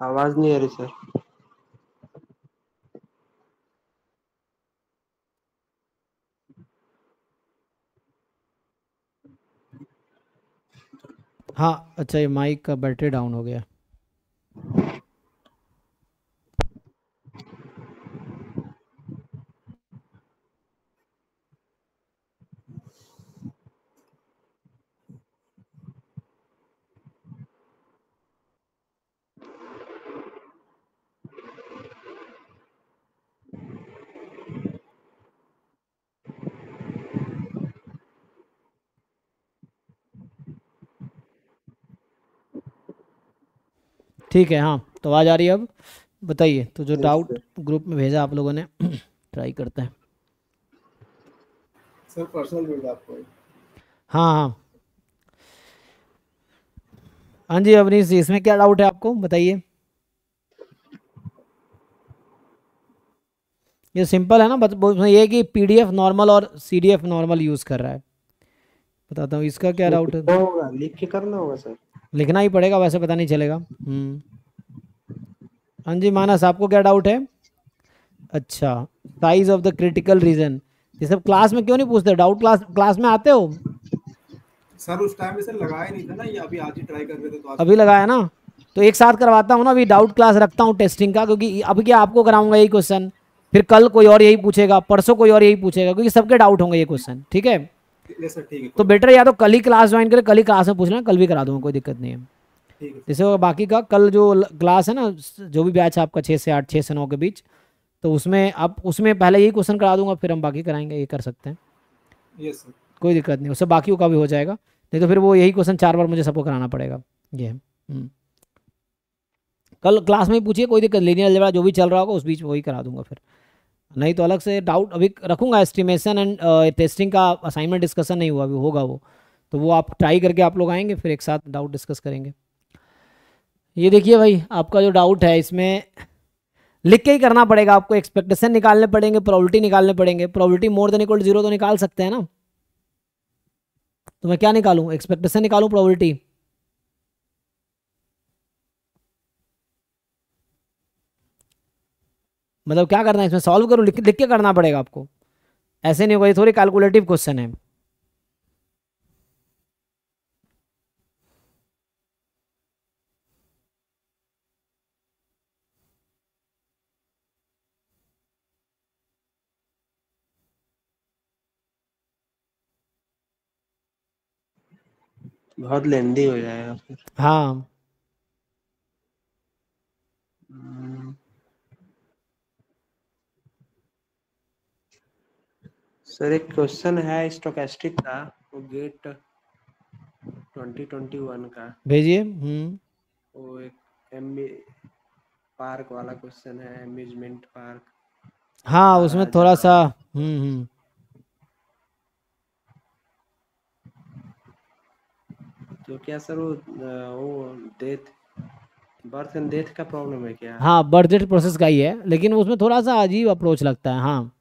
आवाज नहीं आ रही सर। हाँ अच्छा, ये माइक का बैटरी डाउन हो गया। ठीक है, हाँ तो आवाज़ आ रही है अब। बताइए, तो जो यस डाउट सर। ग्रुप में भेजा आप लोगों ने ट्राई करते हैं। सर पर्सनल बिल्ड आपको। हाँ हाँ हाँ जी अवनीश जी, इसमें क्या डाउट है आपको, बताइए। ये सिंपल है ना, उसमें ये है कि पीडीएफ नॉर्मल और सीडीएफ नॉर्मल यूज़ कर रहा है। बताता हूँ इसका क्या इसमें डाउट है। लिखना होगा, लिख के करना होगा सर। लिखना ही पड़ेगा, वैसे पता नहीं चलेगा। हाँ जी मानस, आपको क्या डाउट है। अच्छा, size of the critical reason, ये सब क्लास में क्यों नहीं पूछते, डाउट क्लास क्लास में आते हो। सर उस टाइम में सर लगाया नहीं था ना, ये अभी आज ही ट्राई कर रहे थे तो आज अभी लगाया ना, तो एक साथ करवाता हूँ ना, अभी डाउट क्लास रखता हूँ टेस्टिंग का, क्योंकि अभी क्या आपको कराऊंगा यही क्वेश्चन, फिर कल कोई और यही पूछेगा, परसों कोई और यही पूछेगा, क्योंकि सबके डाउट होंगे ये क्वेश्चन, ठीक है। ये सर ठीक है, तो कोई बात बेटर या तो कल ही क्लास ज्वाइन करें, कल ही क्लास में पूछ लेना, कल भी करा दूंगा, कोई दिक्कत नहीं है। ठीक है जैसे वो बाकी का कल जो क्लास है ना, जो भी बैच है आपका 6 से 8, 6 से 9 के बीच, तो उसमें आप उसमें पहले यही क्वेश्चन करा दूंगा, फिर हम बाकी कराएंगे, ये कर सकते हैं, यस सर। कोई दिक्कत नहीं, उससे बाकियों का भी हो जाएगा। नहीं तो फिर वो यही क्वेश्चन 4 बार मुझे सबको कराना पड़ेगा। ये है। कल क्लास में ही पूछिए, कोई दिक्कत, लीनियर अलजेब्रा जो भी चल रहा होगा उस बीच वही करा दूंगा फिर। नहीं तो अलग से डाउट अभी रखूंगा, एस्टिमेशन एंड टेस्टिंग का असाइनमेंट डिस्कशन नहीं हुआ, अभी होगा वो, तो वो आप ट्राई करके आप लोग आएंगे, फिर एक साथ डाउट डिस्कस करेंगे। ये देखिए भाई, आपका जो डाउट है इसमें लिख के ही करना पड़ेगा आपको, एक्सपेक्टेशन निकालने पड़ेंगे, प्रोबेबिलिटी निकालने पड़ेंगे। Probability more than equal to 0 तो निकाल सकते हैं ना, तो मैं क्या निकालूं, एक्सपेक्टेशन निकालूं, प्रोबेबिलिटी। मतलब क्या करना है इसमें, सॉल्व करूं, लिख लिख के करना पड़ेगा आपको, ऐसे नहीं होगा, ये थोड़ी कैलकुलेटिव क्वेश्चन है। बहुत लेंदी हो जाएगा फिर। हाँ सर एक क्वेश्चन है स्टोकेस्टिक का, वो गेट 2021 का, भेजिए। वो एक पार्क वाला क्वेश्चन है, अम्यूजमेंट पार्क हाँ उसमें थोड़ा 18,000 सा और तो क्या सर वो डेथ, बर्थ एंड डेथ का प्रॉब्लम है क्या? हाँ बर्थ प्रोसेस का ही है, लेकिन उसमें थोड़ा सा अजीब अप्रोच लगता है। हाँ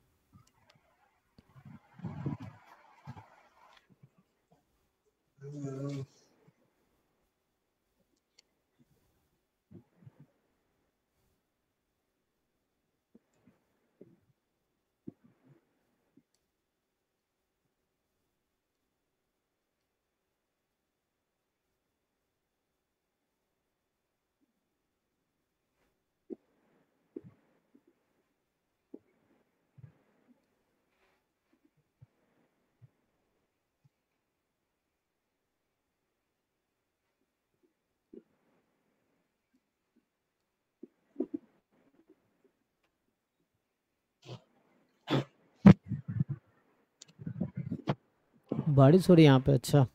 बारिश हो रही है यहाँ पे, अच्छा।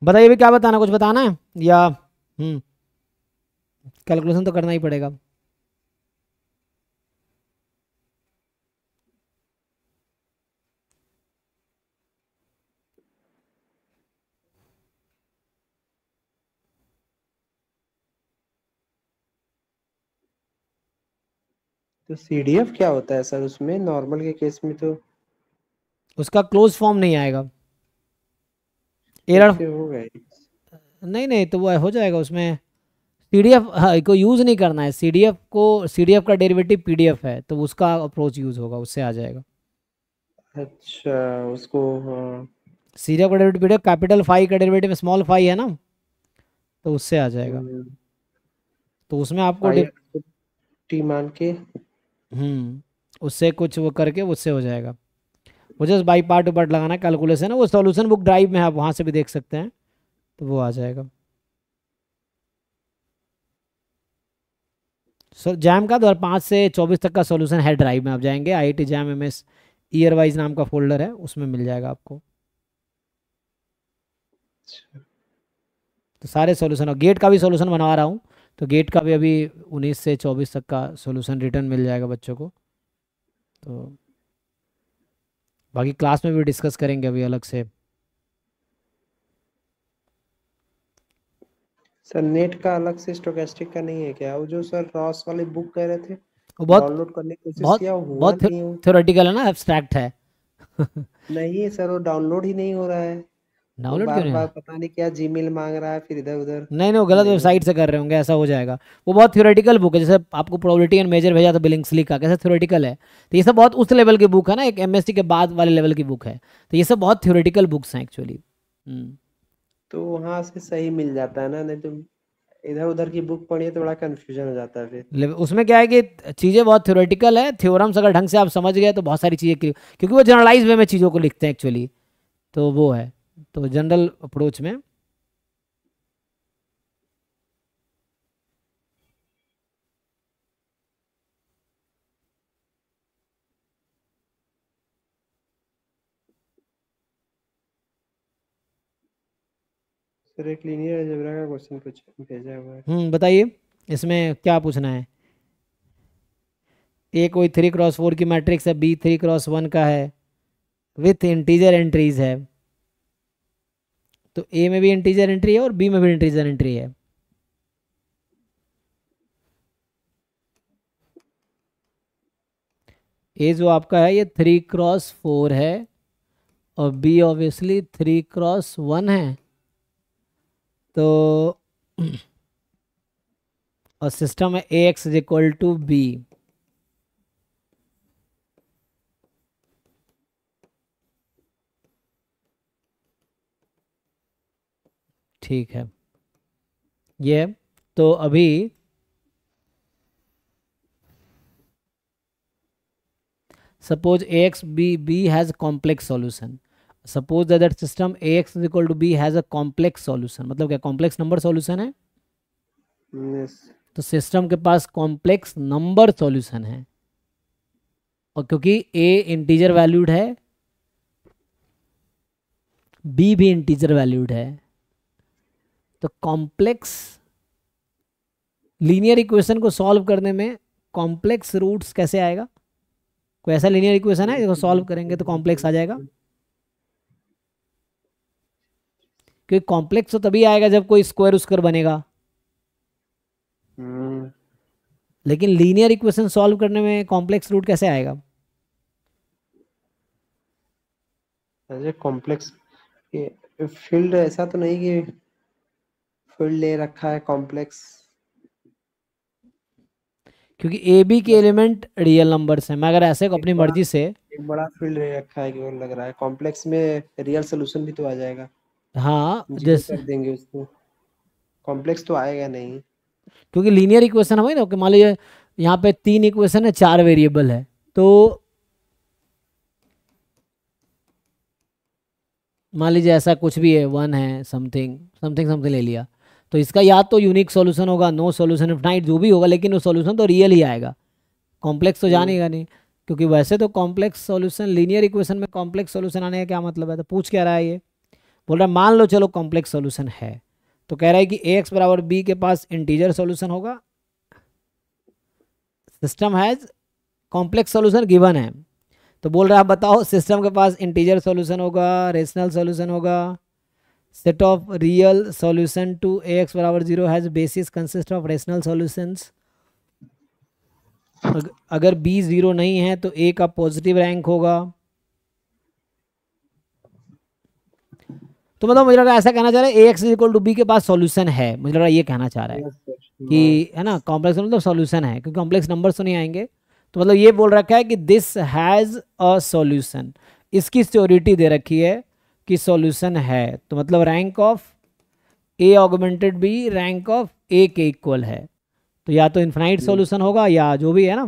बताइए भी क्या बताना, कुछ बताना है या कैलकुलेशन तो करना ही पड़ेगा। तो सीडीएफ क्या होता है सर उसमें, नॉर्मल के केस में तो उसका क्लोज फॉर्म नहीं आएगा, एरर। कैसे होगा ये? नहीं नहीं, तो वो हो जाएगा उसमें। पीडीएफ को यूज़ नहीं करना है, सीडीएफ को, सीडीएफ का डेरिवेटिव पीडीएफ है, तो उसका अप्रोच यूज़ होगा, उससे आ जाएगा। अच्छा, उसको हाँ। सीडीएफ का डेरिवेटिव पीडीएफ, कैपिटल फाई का डेरिवेटिव स्मॉल फाई है ना, तो उससे आ जाएगा। हम्म, तो उसमें आपको फाइव टी मान के। उससे कुछ वो करके उससे हो जाएगा। वो just by part two part लगाना कैलकुलेशन है, वो सॉल्यूशन बुक ड्राइव में है, आप वहाँ से भी देख सकते हैं, तो वो आ जाएगा। सो जैम का 2005 से 24 तक का सॉल्यूशन है, ड्राइव में आप जाएंगे, IIT jam MS year wise नाम का फोल्डर है, उसमें मिल जाएगा आपको। तो सारे सॉल्यूशन, और गेट का भी सॉल्यूशन बनवा रहा हूँ, तो गेट का भी अभी 19 से 24 तक का सॉल्यूशन रिटर्न मिल जाएगा बच्चों को। तो बाकी क्लास में भी डिस्कस करेंगे अभी अलग से। सर नेट का अलग से स्टोकेस्टिक का नहीं है क्या, वो जो सर रॉस वाली बुक कह रहे थे वो बहुत डाउनलोड करने की कोशिश बहुत किया, वो हुआ बहुत नहीं हो? थ्योरेटिकल है ना, एब्स्ट्रैक्ट है। नहीं सर, वो डाउनलोड ही नहीं हो रहा है। वो डाउनलोड क्यों बार नहीं बार होगा? पता नहीं क्या जीमेल मांग रहा है, फिर इधर उधर। नहीं नहीं, वो गलत नहीं हो वेबसाइट से कर रहे होंगे, ऐसा हो जाएगा। वो बहुत थ्योरेटिकल बुक है, जैसे आपको प्रोबेबिलिटी एंड मेजर भेजा था बिलिंग्सली का, कैसे थ्योरेटिकल है, तो ये सब बहुत उस लेवल की बुक है ना, एक एमएससी के बाद वाले लेवल की बुक है, तो ये सब बहुत थ्योरेटिकल बुक्स हैं एक्चुअली। तो वहां से सही मिल जाता है ना, नहीं तो इधर उधर की बुक पढ़िए तो बड़ा कंफ्यूजन हो जाता है फिर। उसमें क्या है कि चीज़ें बहुत थ्योरेटिकल है, थ्योरम्स अगर ढंग से आप समझ गए तो बहुत सारी चीज़ें क्योंकि वो जनरलाइज वे में चीज़ों को लिखते हैं एक्चुअली, तो वो है, तो जनरल अप्रोच में। सर एक लीनियर अलजेब्रा का क्वेश्चन कुछ भेजा हुआ है। बताइए इसमें क्या पूछना है। ए कोई 3x4 की मैट्रिक्स है, बी 3x1 का है, विथ इंटीजर एंट्रीज है, तो ए में भी इंटीजर एंट्री है और बी में भी इंटीजर एंट्री है। ए जो आपका है ये 3x4 है, और बी ऑब्वियसली 3x1 है, तो और सिस्टम है A X is equal to B. ठीक है, ये तो अभी suppose ax b has a complex solution, suppose that system ax is equal to b has a complex solution, मतलब क्या कॉम्प्लेक्स नंबर सॉल्यूशन है, Yes. तो सिस्टम के पास कॉम्प्लेक्स नंबर सॉल्यूशन है, और क्योंकि a इंटीजर वैल्यूड है, b भी इंटीजर वैल्यूड है, तो कॉम्प्लेक्स लीनियर इक्वेशन को सॉल्व करने में कॉम्प्लेक्स रूट्स कैसे आएगा, कोई ऐसा लीनियर इक्वेशन है जिसको सॉल्व करेंगे तो कॉम्प्लेक्स आ जाएगा, क्योंकि कॉम्प्लेक्स तो तभी आएगा जब कोई स्क्वायर उसकर बनेगा, लेकिन लीनियर इक्वेशन सॉल्व करने में कॉम्प्लेक्स रूट कैसे आएगा। अरे कॉम्प्लेक्स फील्ड ऐसा तो नहीं कि फील्ड ले रखा है कॉम्प्लेक्स। क्योंकि ए बी के बस एलिमेंट रियल नंबर्स हैं, मैं अगर ऐसे को एक अपनी बड़ा मर्जी से, एक बड़ा फील्ड ले रखा है कि वो लग रहा है कॉम्प्लेक्स में रियल सोल्यूशन भी तो आ जाएगा, हाँ जीरो जैसे, कर देंगे उसको, कॉम्प्लेक्स तो आएगा नहीं। क्योंकि लीनियर इक्वेशन हमें ना कि मान लीजिए यहाँ पे 3 इक्वेशन है, 4 वेरिएबल है, तो मान लीजिए ऐसा कुछ भी है, 1 है, समथिंग समथिंग समथिंग ले लिया, तो इसका या तो यूनिक सॉल्यूशन होगा, नो सॉल्यूशन इनफाइनाइट जो भी होगा, लेकिन वो सॉल्यूशन तो रियल ही आएगा, कॉम्प्लेक्स तो हम्म, जानेगा नहीं, क्योंकि वैसे तो कॉम्प्लेक्स सॉल्यूशन लीनियर इक्वेशन में कॉम्प्लेक्स सॉल्यूशन आने का क्या मतलब है, तो पूछ क्या रहा है ये, बोल रहा है मान लो चलो कॉम्प्लेक्स सॉल्यूशन है, तो कह रहा है कि ax बराबर b के पास इंटीजर सॉल्यूशन होगा, system has complex solution given है। तो बोल रहा है आप बताओ सिस्टम के पास इंटीजर सॉल्यूशन होगा, रेशनल सॉल्यूशन होगा, set of real solution to ax बराबर 0 has basis consist of rational solutions. अगर b 0 नहीं है तो a का पॉजिटिव रैंक होगा। तो मतलब मुझे लग रहा है ऐसा कहना चाह रहा है ax इक्वल टू b के पास सॉल्यूशन है, मुझे लग रहा है ये कहना चाह रहा है Yes, sir. कि है ना कॉम्प्लेक्स मतलब सॉल्यूशन है, क्योंकि कॉम्प्लेक्स नंबर्स तो नहीं आएंगे। तो मतलब ये बोल रखा है कि दिस हैज़ अ सॉल्यूशन, इसकी सियोरिटी दे रखी है कि सॉल्यूशन है, तो मतलब rank of A augmented B rank of A के इक्वल है। तो या तो इन्फिनाइट सॉल्यूशन होगा या जो भी है ना।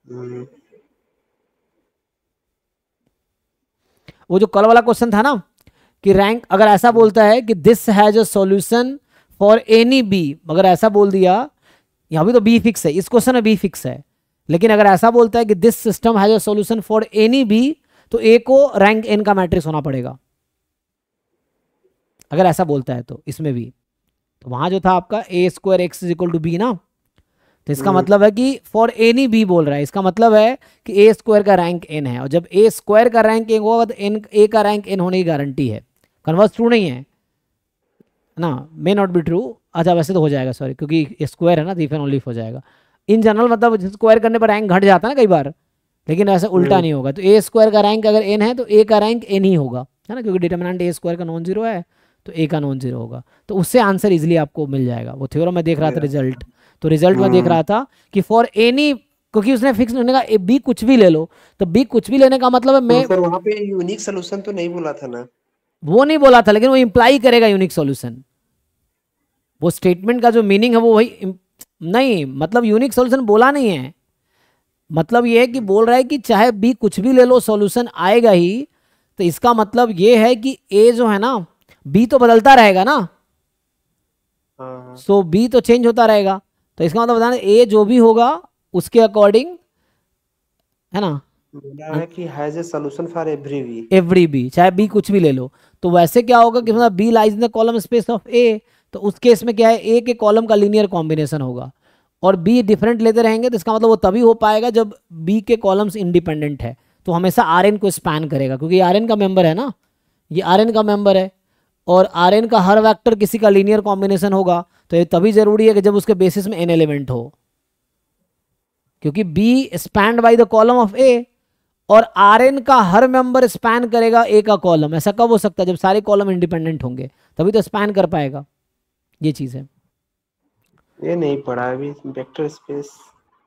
हम्म, वो जो कल वाला क्वेश्चन था ना कि रैंक अगर ऐसा बोलता है कि this has a solution for any B, अगर ऐसा बोल दिया, यहाँ भी तो बी फिक्स है, इस क्वेश्चन में बी फिक्स है, लेकिन अगर ऐसा बोलता है कि this system has a solution for any B, तो ए को रैंक एन का मैट्रिक्स होना पड़ेगा, अगर ऐसा बोलता है तो इसमें भी। तो वहां जो था आपका A square X is equal to B ना, तो इसका मतलब है कि फॉर एनी बी बोल रहा है, इसका मतलब है कि ए स्क्वायर का रैंक एन है, और जब ए स्क्वायर का रैंक एन होगा तो एन ए का रैंक एन होने की गारंटी है। कन्वर्स ट्रू नहीं है ना, मे नॉट बी ट्रू। अच्छा वैसे तो हो जाएगा, सॉरी, क्योंकि स्क्वायर है ना, तो इफ एंड ओनली हो जाएगा। इन जनरल मतलब स्क्वायर करने पर रैंक घट जाता है ना कई बार, लेकिन ऐसा उल्टा नहीं होगा। तो ए स्क्वायर का रैंक अगर एन है तो ए का रैंक एन ही होगा, है ना, क्योंकि डिटर्मिनेंट ए स्क्वायर का नॉन जीरो है, तो ए का नॉन जीरो होगा। तो उससे आंसर इजिली आपको मिल जाएगा। वो थ्योरम में देख रहा था रिजल्ट, तो रिजल्ट में देख रहा था कि फॉर एनी, क्योंकि उसने फिक्स होने का बी कुछ भी ले लो, तो बी कुछ भी लेने का मतलब है मैं, तो सर वहाँ पे यूनिक सोल्यूशन तो नहीं बोला था ना? वो नहीं बोला था, लेकिन वो इंप्लाई करेगा यूनिक सॉल्यूशन। वो स्टेटमेंट का जो मीनिंग है वो वही नहीं, मतलब यूनिक सॉल्यूशन बोला नहीं है, मतलब ये है कि बोल रहा है कि चाहे बी कुछ भी ले लो सॉल्यूशन आएगा ही। तो इसका मतलब ये है कि ए जो है ना, बी तो बदलता रहेगा ना, हाँ, सो बी तो चेंज होता रहेगा। तो इसका मतलब बताना ए जो भी होगा उसके अकॉर्डिंग, है ना, बोला है कि has a solution for every B. Every B, चाहे बी कुछ भी ले लो। तो वैसे क्या होगा कि मतलब B lies in the column space of A, तो उस केस में क्या है, ए के कॉलम का लीनियर कॉम्बिनेशन होगा, और बी डिफरेंट लेते रहेंगे, तो इसका मतलब वो तभी हो पाएगा जब बी के कॉलम्स इंडिपेंडेंट है। तो हमेशा आर एन को स्पैन करेगा, क्योंकि आर एन का मेंबर है ना, ये आर एन का मेंबर है, और आर एन का हर वेक्टर किसी का लीनियर कॉम्बिनेशन होगा। तो ये तभी जरूरी है कि जब उसके बेसिस में एन एलिमेंट हो, क्योंकि B spanned by the column of A, और आर एन का हर मेंबर स्पैन करेगा ए का कॉलम। ऐसा कब हो सकता है, जब सारे कॉलम इंडिपेंडेंट होंगे, तभी तो स्पैन कर पाएगा। ये चीज़ है। ये नहीं पढ़ा अभी वेक्टर स्पेस।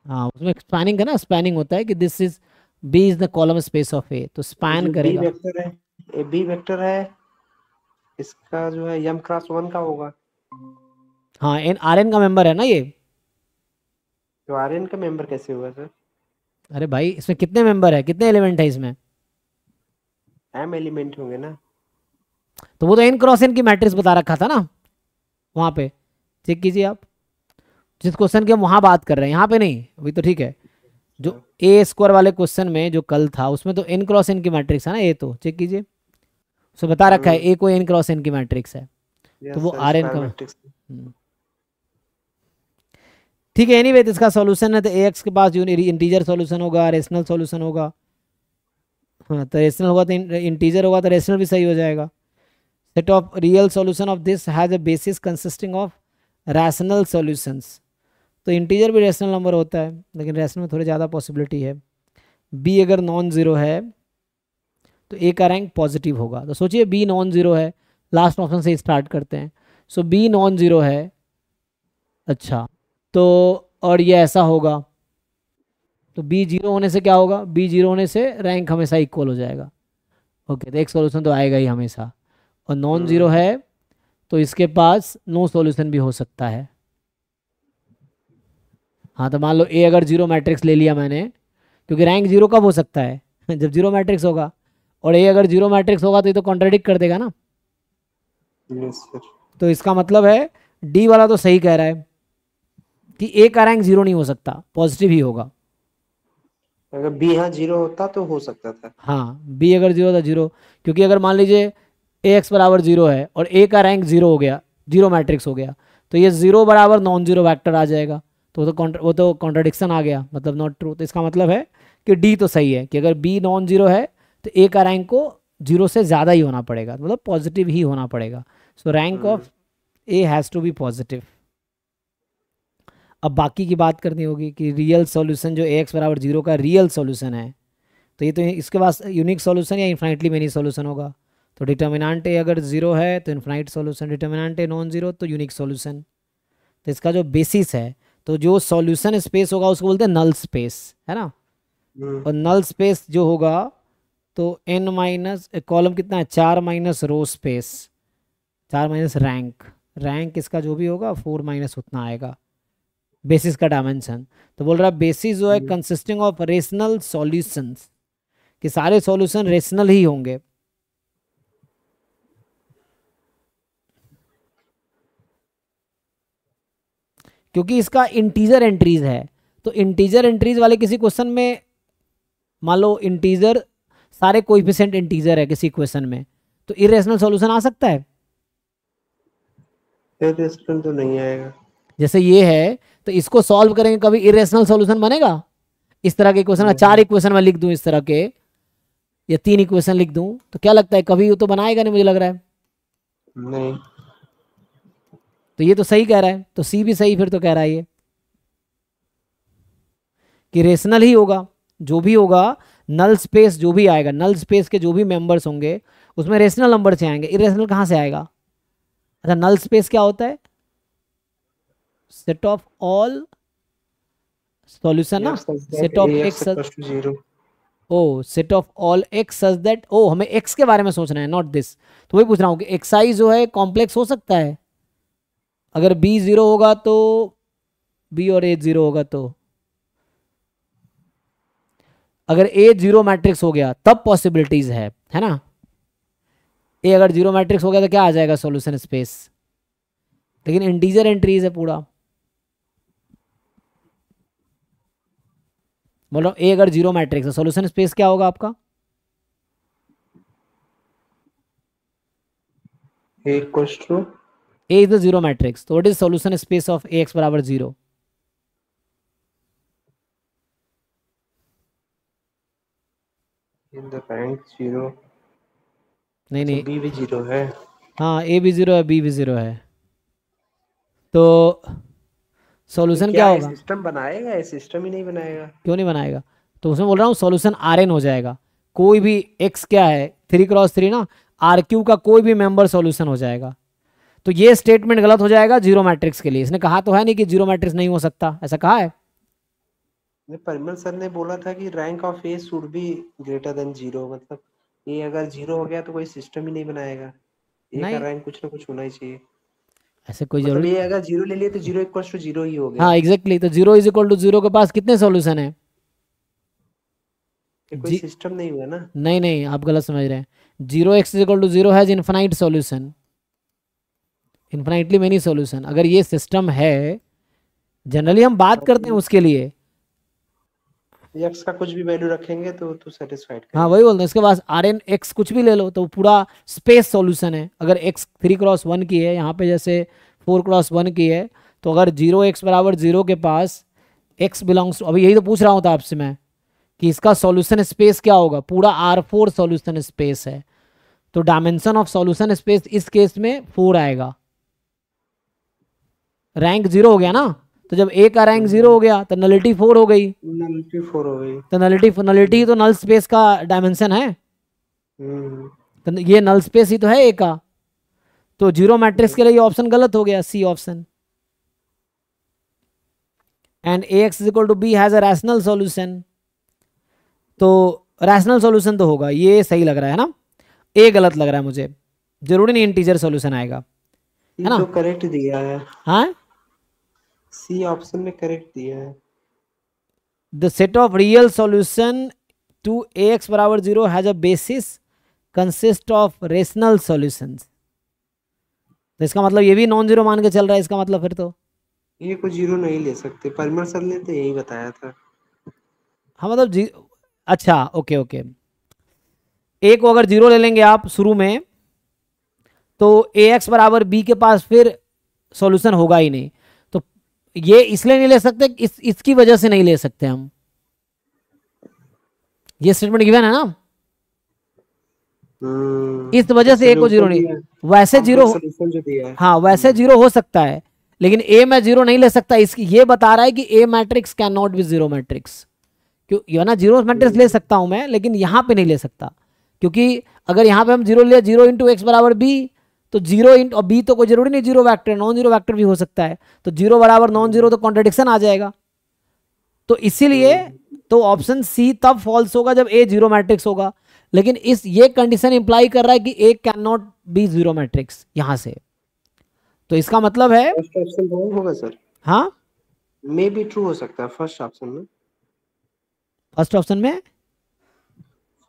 हाँ उसमें स्पैनिंग है ना, स्पैनिंग होता है कि this is B is the column space of A, तो स्पैन जो बी करेगा। वेक्टर है, ए बी वेक्टर है, इसका जो है m क्रॉस 1 का होगा। हाँ एन आर एन का मेंबर है ना ये। तो आर एन का मेंबर कैसे हुआ सर? अरे भाई इसमें कितने मेंबर है, कितने एलिमेंट है इसमें? m एलिमेंट होंगे ना। तो वो तो एन क्रॉस एन की मैट्रिक्स बता रखा था ना, वहाँ पे चेक कीजिए आप, जिस क्वेश्चन की हम वहाँ बात कर रहे हैं, यहाँ पे नहीं। अभी तो ठीक है, जो ए स्क्वायर वाले क्वेश्चन में जो कल था उसमें तो एन क्रॉस एन की मैट्रिक्स है ना, ए तो चेक कीजिए, उसमें बता रखा है ए को एन क्रॉस एन की मैट्रिक्स है, तो वो आर एन का। ठीक है, एनीवे इसका सॉल्यूशन है, तो ए एक्स के पास इंटीजर सॉल्यूशन होगा, रेशनल सॉल्यूशन होगा। हाँ तो रेशनल होगा तो इंटीजर होगा तो रेशनल भी सही हो जाएगा। Set of real solution of this has a basis consisting of rational solutions. तो इंटीजर भी रैशनल नंबर होता है, लेकिन रैशनल में थोड़ी ज़्यादा पॉसिबिलिटी है। बी अगर नॉन ज़ीरो है तो ए का रैंक पॉजिटिव होगा। तो सोचिए बी नॉन ज़ीरो है, लास्ट ऑप्शन से स्टार्ट करते हैं। सो बी नॉन ज़ीरो है, अच्छा, तो और ये ऐसा होगा, तो बी जीरो होने से क्या होगा, बी जीरो होने से रैंक हमेशा इक्वल हो जाएगा। ओके, तो एक सॉल्यूशन तो आएगा ही हमेशा, और नॉन ज़ीरो है तो इसके पास नो सॉल्यूशन भी हो सकता है। हाँ तो मान लो ए अगर जीरो मैट्रिक्स ले लिया मैंने, क्योंकि रैंक जीरो कब हो सकता है जब जीरो मैट्रिक्स होगा, और ए अगर जीरो मैट्रिक्स होगा तो ये तो कॉन्ट्राडिक्ट कर देगा ना। Yes sir. तो इसका मतलब है डी वाला तो सही कह रहा है कि ए का रैंक जीरो नहीं हो सकता, पॉजिटिव ही होगा। अगर बी यहाँ जीरो होता तो हो सकता था। हाँ बी अगर जीरो था जीरो, क्योंकि अगर मान लीजिए ए एक्स बराबर 0 है और ए का रैंक 0 हो गया, 0 मैट्रिक्स हो गया, तो ये 0 बराबर नॉन जीरो वैक्टर आ जाएगा। तो वो तो कॉन्ट्राडिक्शन आ गया, मतलब नॉट ट्रू। तो इसका मतलब है कि डी तो सही है कि अगर बी नॉन जीरो है तो ए का रैंक को 0 से ज़्यादा ही होना पड़ेगा, मतलब पॉजिटिव ही होना पड़ेगा। So rank of A has to be positive. अब बाकी की बात करनी होगी कि रियल सॉल्यूशन जो ए एक्स बराबर 0 का रियल सॉल्यूशन है, तो ये तो इसके पास यूनिक सॉल्यूशन या इन्फाइनाइटली मेनी सॉल्यूशन होगा। तो डिटर्मिनेंट ए अगर 0 है तो infinite solution, determinant a non zero तो यूनिक सॉल्यूशन। तो इसका जो बेसिस है, तो जो सॉल्यूशन स्पेस होगा उसको बोलते हैं नल स्पेस, है ना। और नल स्पेस जो होगा तो n माइनस कॉलम कितना है 4 minus row space, 4 minus rank, rank इसका जो भी होगा 4 माइनस उतना आएगा बेसिस का डायमेंशन। तो बोल रहा है बेसिस जो है कंसिस्टिंग ऑफ रेशनल सॉल्यूशंस, कि सारे सॉल्यूशन रेशनल ही होंगे। क्योंकि इसका इंटीजर एंट्रीज है, तो इंटीजर एंट्रीज वाले किसी क्वेश्चन में मान लो इंटीजर सारे कोएफिशिएंट इंटीजर है किसी क्वेश्चन में, तो इरेशनल सॉल्यूशन आ सकता है। इरेशनल तो नहीं आएगा। जैसे ये है तो इसको सॉल्व करेंगे, कभी इरेशनल सॉल्यूशन बनेगा? इस तरह के क्वेश्चन में 4 इक्वेशन में लिख दूं इस तरह के, या 3 इक्वेशन लिख दूं, तो क्या लगता है कभी वो तो बनाएगा नहीं, मुझे लग रहा है। नहीं। तो ये तो सही कह रहा है, तो सी भी सही फिर तो कह रहा है ये कि रेशनल ही होगा। जो भी होगा नल स्पेस जो भी आएगा, नल स्पेस के जो भी मेंबर्स होंगे उसमें रेशनल नंबर से आएंगे, इरेशनल कहाँ से आएगा? अच्छा, नल स्पेस क्या होता है? सेट ऑफ ऑल सॉल्यूशन ना, सेट ऑफ एक्स, ओ set of all X such that, ओ हमें एक्स के बारे में सोचना है नॉट दिस। तो वही पूछ रहा हूँ कि एक्साई जो है कॉम्प्लेक्स हो सकता है, अगर बी 0 होगा तो बी और ए 0 होगा, तो अगर ए 0 मैट्रिक्स हो गया तब पॉसिबिलिटीज है ना। ए अगर 0 मैट्रिक्स हो गया तो क्या आ जाएगा सॉल्यूशन स्पेस, लेकिन इंटीजर एंट्रीज है पूरा। बोलो ए अगर 0 मैट्रिक्स है, सॉल्यूशन स्पेस क्या होगा आपका? A equals to, A is the 0 matrix, तो what is solution space of A X बराबर 0? In the rank 0। नहीं नहीं, बी भी 0 है। हाँ ए भी 0 है, बी भी 0 है, तो सॉल्यूशन क्या क्या ये होगा? सिस्टम बनाएगा? ये सिस्टम ही नहीं बनाएगा। क्यों नहीं बनाएगा? तो उसमें बोल रहा हूँ सॉल्यूशन आर एन हो जाएगा। कोई भी एक्स क्या है 3x3 ना, आर क्यू का कोई भी मेंबर सॉल्यूशन हो जाएगा। तो ये स्टेटमेंट गलत हो जाएगा 0 मैट्रिक्स के लिए। इसने कहा तो है नहीं कि 0 मैट्रिक्स नहीं हो सकता, ऐसा कहा है? परिमल सर ने बोला था कि rank of A should be greater than 0, मतलब ए अगर 0 हो गया तो कोई सिस्टम ही नहीं बनाएगा। ए का नहीं, रैंक कुछ ना कुछ होना ही चाहिए। ऐसे कोई मतलब जरूरी। ये अगर 0 ले लिए तो 0 इक्वल्स टू 0 ही हो गया। हाँ एग्जैक्टली, तो 0 इज इक्वल टू 0 के पास कितने सॉल्यूशन है? ये कोई सिस्टम नहीं हुआ ना। नहीं नहीं, आप गलत समझ रहे हैं। 0x is equal to 0 has infinite solution, infinitely many solution. अगर ये सिस्टम है, जनरली हम बात करते हैं उसके लिए। एक्स का कुछ भी वैल्यू रखेंगे तो सेटिस्फाइड करेगा। हाँ वही बोलते हैं, इसके पास आर एन एक्स कुछ भी ले लो तो पूरा स्पेस सॉल्यूशन है। अगर एक्स 3x1 की है, यहाँ पे जैसे 4x1 की है, तो अगर 0x बराबर 0 के पास x बिलोंग्स, अभी यही तो पूछ रहा हूँ था आपसे मैं कि इसका सॉल्यूशन स्पेस क्या होगा, पूरा R4 सॉल्यूशन स्पेस है, तो डायमेंशन ऑफ सॉल्यूशन स्पेस इस केस में 4 आएगा। रैंक 0 हो गया ना, तो जब ए का रैंक 0 हो गया तो नलिटी 4 हो गई, नलिटी 4 हो गई। तो नलिटी तो नल स्पेस का डायमेंशन है, तो ये नल स्पेस ही तो है ए का। तो 0 मैट्रिक्स के लिए ये ऑप्शन गलत हो गया, C option. And A X is equal to B has a rational solution, तो रैशनल सॉल्यूशन तो होगा, ये सही लग रहा है ना। ए गलत लग रहा है मुझे, जरूरी नहीं इंटीजर सॉल्यूशन आएगा, है ना। तो करेक्ट दिया है। हाँ, सी ऑप्शन में करेक्ट दिया है। The set of real solution to A X बराबर 0 has a basis consist of rational solutions. तो इसका मतलब ये भी नॉन जीरो मान के चल रहा है, इसका मतलब फिर तो ये को 0 नहीं ले सकते। परिमल सर ने तो यही बताया था। हाँ मतलब अच्छा ओके ओके, ए को अगर 0 ले लेंगे आप शुरू में, तो ए एक्स बराबर बी के पास फिर सॉल्यूशन होगा ही नहीं। तो ये इसलिए नहीं ले सकते, इसकी वजह से नहीं ले सकते हम। ये स्टेटमेंट गिवन है ना, इस वजह से ए को जीरो नहीं, वैसे जीरो, सॉल्यूशन जो दिया है। हाँ वैसे जीरो हो सकता है, लेकिन ए में जीरो नहीं ले सकता। इसकी ये बता रहा है कि A matrix can not be zero matrix. क्यों, ये ना जीरो मैट्रिक्स ले सकता हूं मैं, लेकिन यहां पे नहीं ले सकता, क्योंकि अगर यहां पे हम जीरो ले, जीरो इंटू एक्स बराबर बी, तो जीरो इंटू, और बी तो कोई जरूरी नहीं zero vector, non zero vector भी हो सकता है, तो जीरो बराबर नॉन जीरो तो कॉन्ट्रडिक्शन आ जाएगा। तो इसीलिए तो ऑप्शन सी तब फॉल्स होगा जब ए जीरो मैट्रिक्स होगा, लेकिन इस ये कंडीशन इंप्लाई कर रहा है कि A can not be zero matrix यहां से। तो इसका मतलब है फर्स्ट ऑप्शन रॉन्ग होगा सर। हाँ, मे बी ट्रू हो सकता है फर्स्ट ऑप्शन में। फर्स्ट ऑप्शन में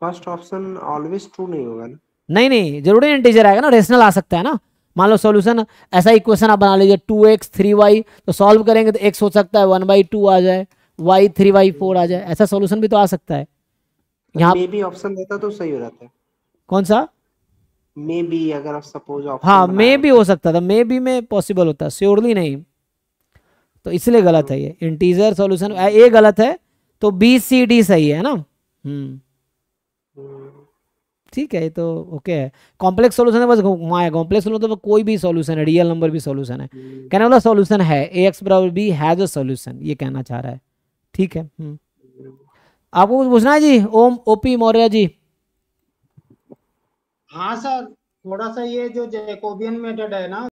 फर्स्ट ऑप्शन ऑलवेज ट्रू नहीं होगा ना। नहीं नहीं, जरूरी इंटीजर आएगा ना, रेशनल आ सकता है ना। मान लो सॉल्यूशन ऐसा इक्वेशन आप बना लीजिए 2x 3y, तो सॉल्व करेंगे तो x हो सकता है 1/2 आ जाए, y 3/4 आ जाए, ऐसा सॉल्यूशन भी तो आ सकता है यहाँ। मे बी ऑप्शन देता तो सही हो जाता है। कौन सा मे बी, अगर आप सपोज ऑप्शन हाँ, मे भी हो सकता था, मे बी में पॉसिबल होता है, श्योरली नहीं। तो इसलिए गलत है ये इंटीजर सॉल्यूशन, ए गलत है, तो बी सी डी सही है ना। ठीक है, ये तो ओके है। कॉम्प्लेक्स सॉल्यूशन है बस घुमाया, कॉम्प्लेक्स सॉल्यूशन तो कोई भी सॉल्यूशन है, रियल नंबर भी सॉल्यूशन है, कहने वाला सॉल्यूशन है, ए एक्स बराबर बी हैज अ सॉल्यूशन, ये कहना चाह रहा है। ठीक है। आपको कुछ पूछना है जी? ओम ओपी मौर्य जी। हाँ सर, थोड़ा सा ये जो जैकोबियन मेथड है ना